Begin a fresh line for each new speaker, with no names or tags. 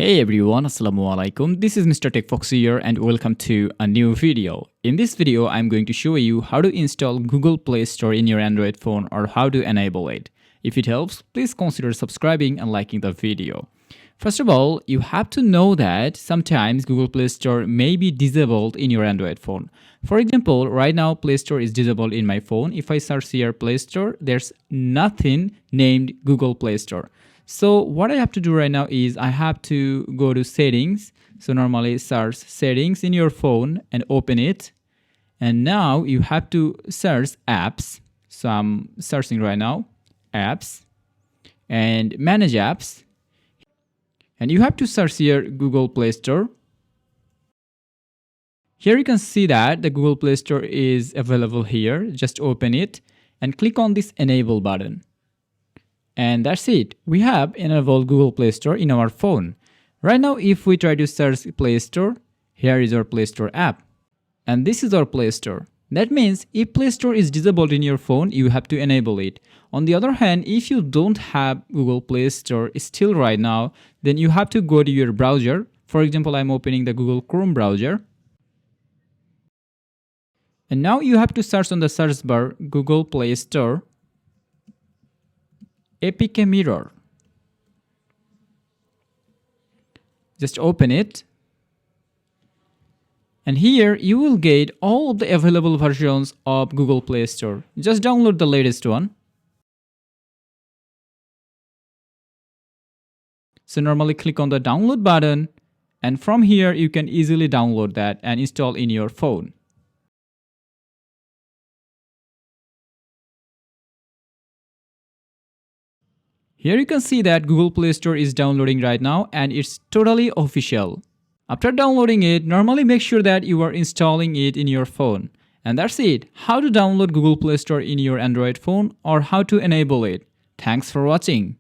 Hey everyone, Assalamualaikum. This is Mr. TECHFOX here and welcome to a new video. In this video, I'm going to show you how to install Google Play Store in your Android phone or how to enable it. If it helps, please consider subscribing and liking the video. First of all, you have to know that sometimes Google Play Store may be disabled in your Android phone. For example, right now Play Store is disabled in my phone. If I search here Play Store, there's nothing named Google Play Store. So what I have to do right now is I have to go to settings. So normally search settings in your phone and open it. And now you have to search apps. So I'm searching right now, apps and manage apps. And you have to search here Google Play Store. Here you can see that the Google Play Store is available here. Just open it and click on this enable button. And that's it. We have enabled Google Play Store in our phone. Right now, if we try to search Play Store, here is our Play Store app. And this is our Play Store. That means if Play Store is disabled in your phone, you have to enable it. On the other hand, if you don't have Google Play Store still right now, then you have to go to your browser. For example, I'm opening the Google Chrome browser. And now you have to search on the search bar Google Play Store. APK Mirror. Just open it. And here you will get all of the available versions of Google Play Store. Just download the latest one. So normally click on the download button, and from here you can easily download that and install in your phone. Here you can see that Google Play Store is downloading right now and it's totally official. After downloading it, normally make sure that you are installing it in your phone. And that's it. How to download Google Play Store in your Android phone or how to enable it. Thanks for watching.